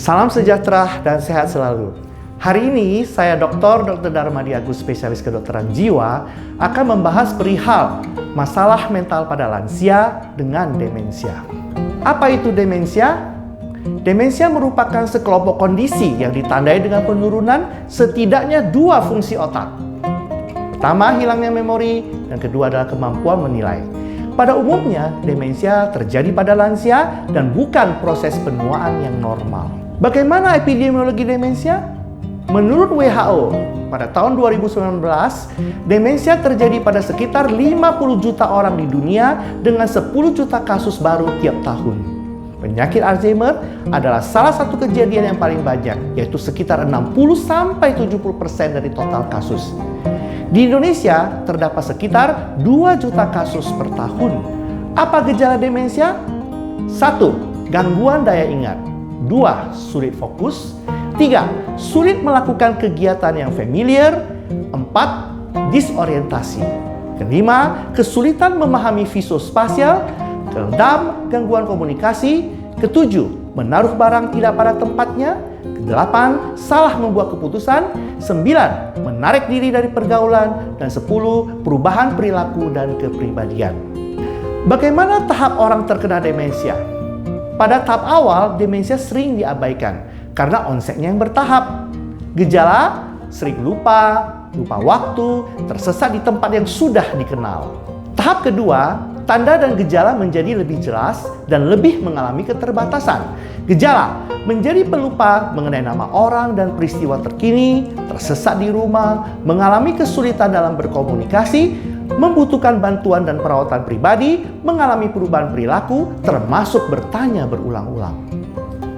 Salam sejahtera dan sehat selalu. Hari ini saya Dr. Darmadi Agus, spesialis kedokteran jiwa, akan membahas perihal masalah mental pada lansia dengan demensia. Apa itu demensia? Demensia merupakan sekelompok kondisi yang ditandai dengan penurunan setidaknya 2 fungsi otak. Pertama, hilangnya memori, dan kedua adalah kemampuan menilai. Pada umumnya, demensia terjadi pada lansia dan bukan proses penuaan yang normal. Bagaimana epidemiologi demensia? Menurut WHO, pada tahun 2019, demensia terjadi pada sekitar 50 juta orang di dunia dengan 10 juta kasus baru tiap tahun. Penyakit Alzheimer adalah salah satu kejadian yang paling banyak, yaitu sekitar 60-70% dari total kasus. Di Indonesia, terdapat sekitar 2 juta kasus per tahun. Apa gejala demensia? 1. Gangguan daya ingat. 2. Sulit fokus. 3. Sulit melakukan kegiatan yang familiar. 4. Disorientasi. Kelima, kesulitan memahami visuospasial. Keenam, gangguan komunikasi. Ketujuh, menaruh barang tidak pada tempatnya. Kedelapan, salah membuat keputusan. 9, menarik diri dari pergaulan. Dan 10, perubahan perilaku dan kepribadian. Bagaimana tahap orang terkena demensia? Pada tahap awal, demensia sering diabaikan karena onsetnya yang bertahap. Gejala sering lupa waktu, tersesat di tempat yang sudah dikenal. Tahap kedua, tanda dan gejala menjadi lebih jelas dan lebih mengalami keterbatasan. Gejala menjadi pelupa mengenai nama orang dan peristiwa terkini, tersesat di rumah, mengalami kesulitan dalam berkomunikasi, membutuhkan bantuan dan perawatan pribadi, mengalami perubahan perilaku, termasuk bertanya berulang-ulang.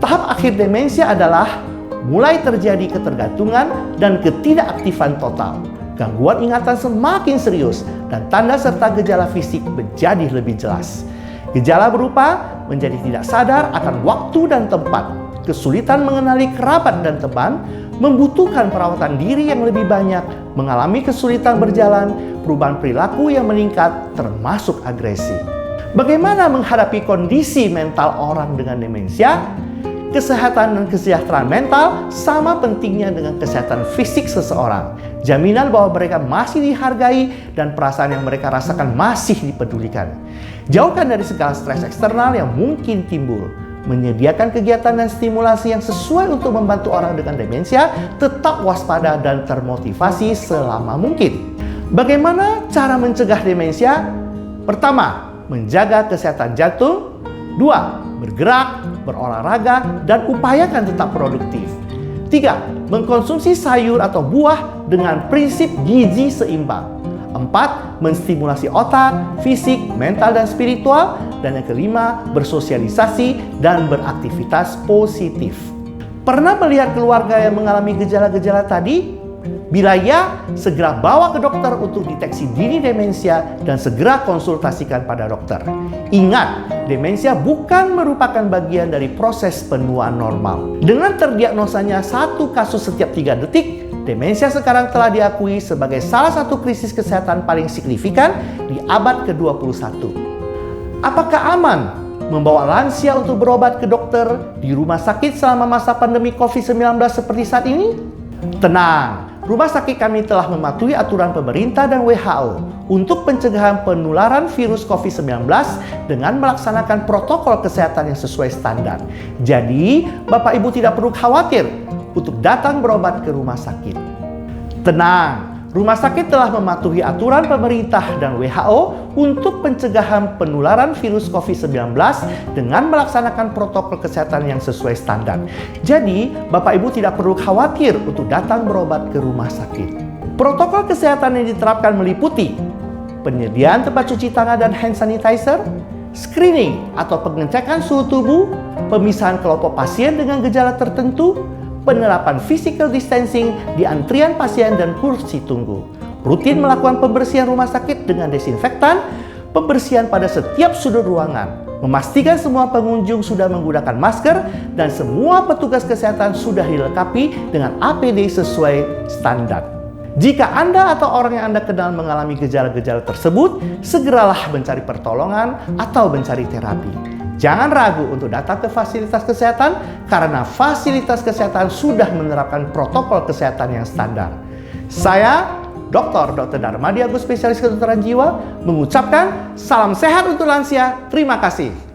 Tahap akhir demensia adalah mulai terjadi ketergantungan dan ketidakaktifan total. Gangguan ingatan semakin serius dan tanda serta gejala fisik menjadi lebih jelas. Gejala berupa menjadi tidak sadar akan waktu dan tempat, kesulitan mengenali kerabat dan teman, membutuhkan perawatan diri yang lebih banyak, mengalami kesulitan berjalan, perubahan perilaku yang meningkat, termasuk agresi. Bagaimana menghadapi kondisi mental orang dengan demensia? Kesehatan dan kesejahteraan mental sama pentingnya dengan kesehatan fisik seseorang. Jaminan bahwa mereka masih dihargai dan perasaan yang mereka rasakan masih dipedulikan. Jauhkan dari segala stres eksternal yang mungkin timbul. Menyediakan kegiatan dan stimulasi yang sesuai untuk membantu orang dengan demensia tetap waspada dan termotivasi selama mungkin. Bagaimana cara mencegah demensia? Pertama, menjaga kesehatan jantung. 2. Bergerak, berolahraga, dan upayakan tetap produktif. 3. Mengkonsumsi sayur atau buah dengan prinsip gizi seimbang. 4. Menstimulasi otak, fisik, mental, dan spiritual. Dan yang kelima, bersosialisasi dan beraktivitas positif. Pernah melihat keluarga yang mengalami gejala-gejala tadi? Bila ya, segera bawa ke dokter untuk deteksi dini demensia dan segera konsultasikan pada dokter. Ingat, demensia bukan merupakan bagian dari proses penuaan normal. Dengan terdiagnosanya 1 kasus setiap 3 detik, demensia sekarang telah diakui sebagai salah satu krisis kesehatan paling signifikan di abad ke-21. Apakah aman membawa lansia untuk berobat ke dokter di rumah sakit selama masa pandemi COVID-19 seperti saat ini? Tenang. Rumah sakit kami telah mematuhi aturan pemerintah dan WHO untuk pencegahan penularan virus COVID-19 dengan melaksanakan protokol kesehatan yang sesuai standar. Jadi, Bapak Ibu tidak perlu khawatir untuk datang berobat ke rumah sakit. Tenang, rumah sakit telah mematuhi aturan pemerintah dan WHO untuk pencegahan penularan virus COVID-19 dengan melaksanakan protokol kesehatan yang sesuai standar. Jadi, Bapak Ibu tidak perlu khawatir untuk datang berobat ke rumah sakit. Protokol kesehatan yang diterapkan meliputi penyediaan tempat cuci tangan dan hand sanitizer, screening atau pengecekan suhu tubuh, pemisahan kelompok pasien dengan gejala tertentu, penerapan physical distancing di antrian pasien dan kursi tunggu. Rutin melakukan pembersihan rumah sakit dengan desinfektan, pembersihan pada setiap sudut ruangan, memastikan semua pengunjung sudah menggunakan masker dan semua petugas kesehatan sudah dilengkapi dengan APD sesuai standar. Jika Anda atau orang yang Anda kenal mengalami gejala-gejala tersebut, segeralah mencari pertolongan atau mencari terapi. Jangan ragu untuk datang ke fasilitas kesehatan karena fasilitas kesehatan sudah menerapkan protokol kesehatan yang standar. Saya, Dr. Darmadi Agus, spesialis kedokteran jiwa, mengucapkan salam sehat untuk lansia. Terima kasih.